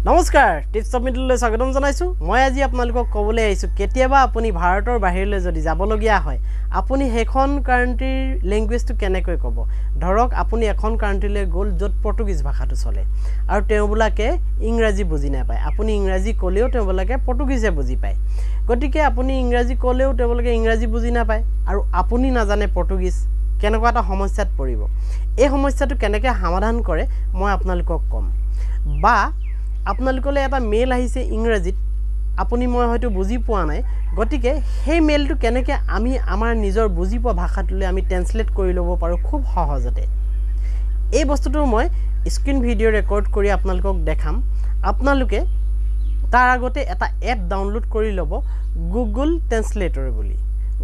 নমস্কাৰ tips of মিডুললৈ স্বাগতম জনাইছো মই আজি আপোনালোকক ক'বলৈ আহিছো কেতিয়াবা আপুনি ভাৰতৰ বাহিৰলৈ যদি যাবলগীয়া হয় আপুনি হেখন কান্ট্ৰিৰ ল্যাঙ্গুৱেজটো কেনেকৈ ক'ব ধৰক আপুনি এখন কান্ট্ৰিলৈ গ'ল য'ত পৰ্তুগীজ ভাষাটো চলে আৰু তেওঁবিলাকে ইংৰাজী বুজি নাপায় আপুনি ইংৰাজী ক'লেও তেওঁবিলাকে পৰ্তুগীজে বুজি পায় গতিকে আপুনি ইংৰাজী ক'লেও তেওঁবিলাকে ইংৰাজী বুজি নাপায় আৰু আপুনি নাজানে পৰ্তুগীজ কেনেকুৱা এটা সমস্যাত পৰিব এই সমস্যাটো কেনেকৈ সমাধান কৰে মই আপোনালোকক ক'ম বা আপোনালোকলে এটা মেইল আহিছে ইংৰাজীত আপুনি মই হয়তো বুজি পোৱা নাই গতিকে সেই মেইলটো কেনেকৈ আমি আমাৰ নিজৰ বুজি পোৱা ভাষাটোলৈ আমি ট্ৰান্সলেট কৰি ল'ব পাৰোঁ খুব সহজতে এই বস্তুটো মই স্ক্ৰীন ভিডিঅ' ৰেকৰ্ড কৰি আপোনালোকক দেখাম আপোনালোকে তাৰ আগতে এটা এপ ডাউনলোড কৰি ল'ব গুগল ট্ৰান্সলেটৰ বুলি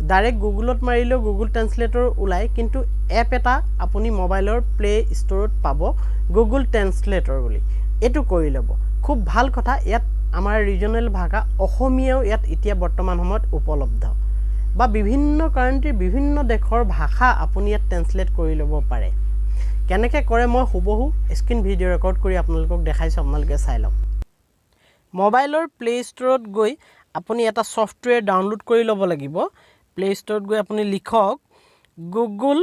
ডাইৰেক্ট গুগলত মাৰিলেও গুগল ট্ৰান্সলেটৰ ওলাই কিন্তু এপ এটা আপুনি মোবাইলৰ প্লে ষ্টৰত পাব গুগল ট্ৰান্সলেটৰ বুলি এটো কৰি ল'ব খুব ভাল কথা ইয়াত আমাৰ ৰিজনাল ভাষা অসমীয়াও ইয়াত এতিয়া বৰ্তমান সময়ত উপলব্ধ বা বিভিন্ন কান্ট্ৰিৰ বিভিন্ন দেশৰ ভাষা আপুনি ইয়াত ট্ৰান্সলেট কৰি ল'ব পাৰে কেনেকৈ কৰে মই হুবহু স্ক্ৰীন ভিডিঅ' ৰেকৰ্ড কৰি আপোনালোকক দেখাইছো আপোনালোকে চাই লওক মোবাইলৰ প্লে ষ্টৰত গৈ আপুনি এটা সফটৱেৰ ডাউনলোড কৰি ল'ব লাগিব প্লে ষ্টৰত গৈ আপুনি লিখক গুগল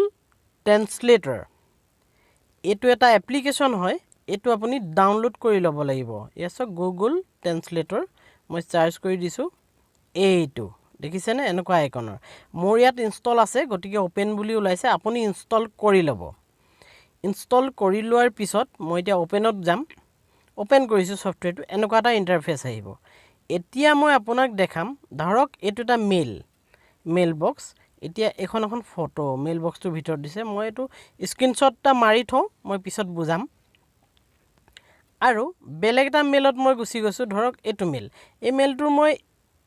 ট্ৰান্সলেটৰ এটো এটা এপ্লিকেশন হয় এটো আপুনি ডাউনলোড কৰি ল'ব লাগিব ইয়াছ গুগল ট্ৰান্সলেটৰ মই চাৰ্চ কৰি দিছো এইটো দেখিছেনে এনেকুৱা আইকনৰ মোৰ ইয়াত ইনষ্টল আছে গতিকে ওপেন বুলি ওলাইছে আপুনি ইনষ্টল কৰি ল'ব ইনষ্টল কৰি লোৱাৰ পিছত মই এতিয়া ওপেনত যাম ওপেন কৰিছো সফটৱেৰটো এনেকুৱা এটা ইন্টাৰফেস আহিব এতিয়া মই আপোনাক দেখাম ধৰক এটো এটা মেইল বক্স এতিয়া এখন ফটো মেইল বক্সটোৰ ভিতৰত দিছে মই এটো স্ক্ৰিনশ্বটটা মাৰি থওঁ মই পিছত বুজাম আৰু বেলেগ এটা মেইলত মই গুছি গৈছো ধৰক এটো মেইল এই মেইলটোৰ মই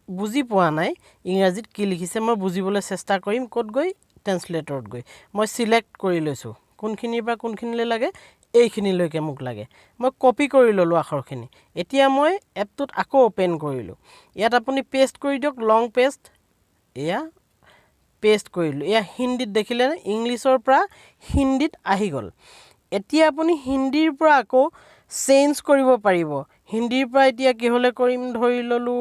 বুজি পোৱা নাই ইংৰাজীত কি লিখিছে মই বুজিবলৈ চেষ্টা কৰিম ক'ত গৈ ট্ৰান্সলেটৰত গৈ মই সিলেক্ট কৰি লৈছো কোনখিনিৰ পৰা কোনখিনিলৈ লাগে এইখিনিলৈকে মোক লাগে মই কপি কৰি ললো আখৰখিনি এতিয়া মই এপটোত আকৌ ওপেন কৰিলো ইয়াত আপুনি পেষ্ট কৰি দিয়ক লং পেষ্ট এয়া পেষ্ট কৰিলো এয়া হিন্দীত দেখিলে ইংলিছৰ পৰা হিন্দীত আহি গল এতিয়া আপুনি হিন্দীৰ পৰা আকৌ চেঞ্জ কৰিব পাৰিব হিন্দীৰ পৰা এতিয়া কি হলে কৰিম ধৰি ললো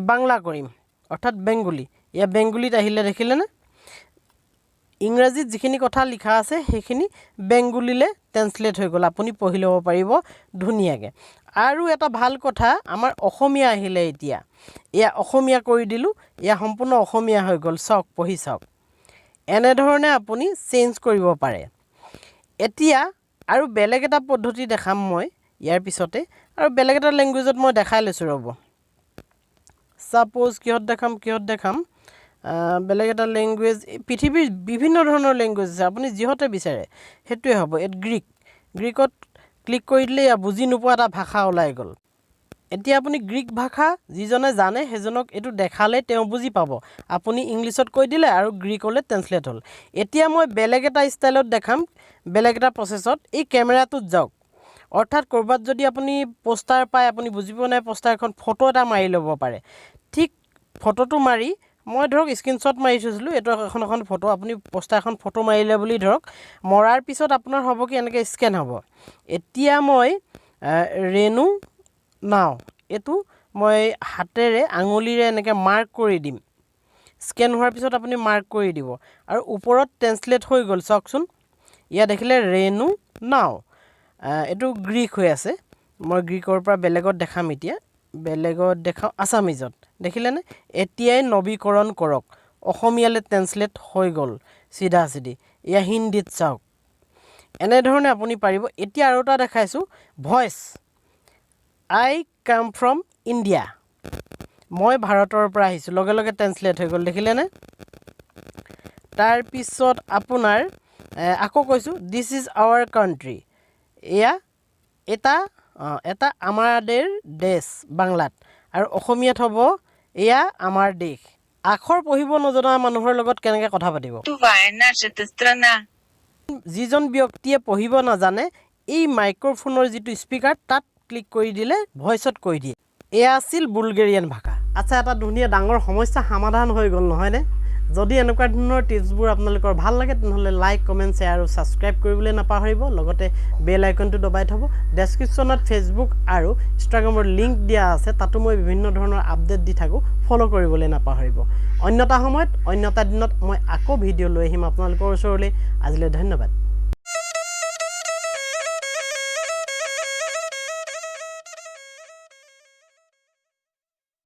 বাংলা কৰিম অৰ্থাৎ বেঙ্গলী ইয়া বেঙ্গলীত আহিলে দেখিলে না ইংৰাজীত যিখিনি কথা লিখা আছে সেইখিনি বেঙ্গলীলে ট্ৰান্সলেট হৈ গল আপুনি পঢ়ি ল'ব পাৰিব ধুনিয়াকে আৰু এটা ভাল কথা আমাৰ অসমীয়া আহিলে এতিয়া ইয়া অসমীয়া কৰি দিলো ইয়া সম্পূৰ্ণ অসমীয়া হৈ গল চাওক পঢ়ি চাওক এনে ধৰণে আপুনি চেঞ্জ কৰিব পাৰে এতিয়া আৰু বেলেগ এটা পদ্ধতি দেখাম মই ইয়াৰ পিছতে আৰু বেলেগ এটা ল্যাঙ্গুৱেজত মই দেখাই লৈছো ৰব সাপোজ কিহত দেখাম বেলেগ এটা ল্যাঙ্গুৱেজ পৃথিৱীৰ বিভিন্ন ধৰণৰ ল্যাঙ্গুৱেজ আছে আপুনি যিহতে বিচাৰে হেতুৱে হ'ব এট গ্ৰীকত ক্লিক কৰি দিলে বুজি নোপোৱা এটা ভাষা ওলাই গল এতিয়া আপুনি গ্ৰীক ভাষা যিজনে জানে হেজনক এটো দেখালে তেওঁ বুজি পাব আপুনি ইংলিছত কৈ দিলে আৰু গ্ৰীকলৈ ট্ৰান্সলেট হল এতিয়া মই বেলেগ এটা ষ্টাইলত দেখাম বেলেগ এটা প্ৰসেছত এই ক্যামেৰাটোত যাওক অৰ্থাৎ কৰবাত যদি আপুনি পোষ্টাৰ পায় আপুনি বুজিব নাই পোষ্টাৰখন ফটো এটা মাৰি ল'ব পাৰে ঠিক ফটোটো মাৰি মই ধৰক স্ক্ৰিনশ্বট মাৰি থৈছিলো এটো এখন ফটো আপুনি পোষ্টাৰখন ফটো মাৰিলে বুলি ধৰক মৰাৰ পিছত আপোনাৰ হ'ব কি এনেকৈ স্ক্যান হ'ব এতিয়া মই ৰেনু নাও এটো মই হাতেৰে আঙুলিৰে এনেকৈ মাৰ্ক কৰি দিম স্ক্যান হোৱাৰ পিছত আপুনি মাৰ্ক কৰি দিব আৰু ওপৰত ট্ৰান্সলেট হৈ গল চাওকচোন ইয়া দেখিলে ৰেনু নাও এটো গ্ৰীক হৈ আছে মই গ্ৰীকৰ পৰা বেলেগত দেখাম এতিয়া বেলেগত দেখাও আসামিজত দেখিলে নে এতিয়াই নৱীকৰণ কৰক অসমীয়ালৈ ট্ৰান্সলেট হৈ গল সিধা সিধি ইয়া হিন্দীত চাওক এনে ধৰণে আপুনি পাৰিব এতিয়া আৰু এটা দেখাইছো voice I come from India মই ভাৰতৰ পৰা আহিছো লগে লগে ট্ৰান্সলেট হৈ গল দেখিলে নে তাৰ পিছত আপোনাৰ আকৌ কৈছো this is our country এয়া এটা আমাদেৰ দেশ বাংলাত আৰু অসমীয়াত হ'ব এয়া আমাৰ দেশ আখৰ পঢ়িব নজনা মানুহৰ লগত কেনেকৈ কথা পাতিব যিজন ব্যক্তিয়ে পঢ়িব নাজানে এই মাইক্ৰোফোনৰ যিটো স্পিকাৰ তাত ক্লিক কৰি দিলে ভয়েসত কৈ দিয়ে এয়া আছিল বুলগেৰিয়ান ভাষা আচ্ছা এটা ধুনীয়া ডাঙৰ সমস্যা সমাধান হৈ গল নহয় নে যদি এনেকুৱা ধৰণৰ টিপছবোৰ আপোনালোকৰ ভাল লাগে তেনেহ'লে লাইক কমেণ্ট শ্বেয়াৰ আৰু ছাবস্ক্ৰাইব কৰিবলৈ নাপাহৰিব লগতে বেল আইকনটো দবাই থ'ব ডেছক্ৰিপশ্যনত ফেচবুক আৰু ইনষ্টাগ্ৰামৰ লিংক দিয়া আছে তাতো মই বিভিন্ন ধৰণৰ আপডেট দি থাকোঁ ফ'ল' কৰিবলৈ নাপাহৰিব অন্যটা সময়ত অন্যটা দিনত মই আকৌ ভিডিঅ' লৈ আহিম আপোনালোকৰ ওচৰলৈ আজিলৈ ধন্যবাদ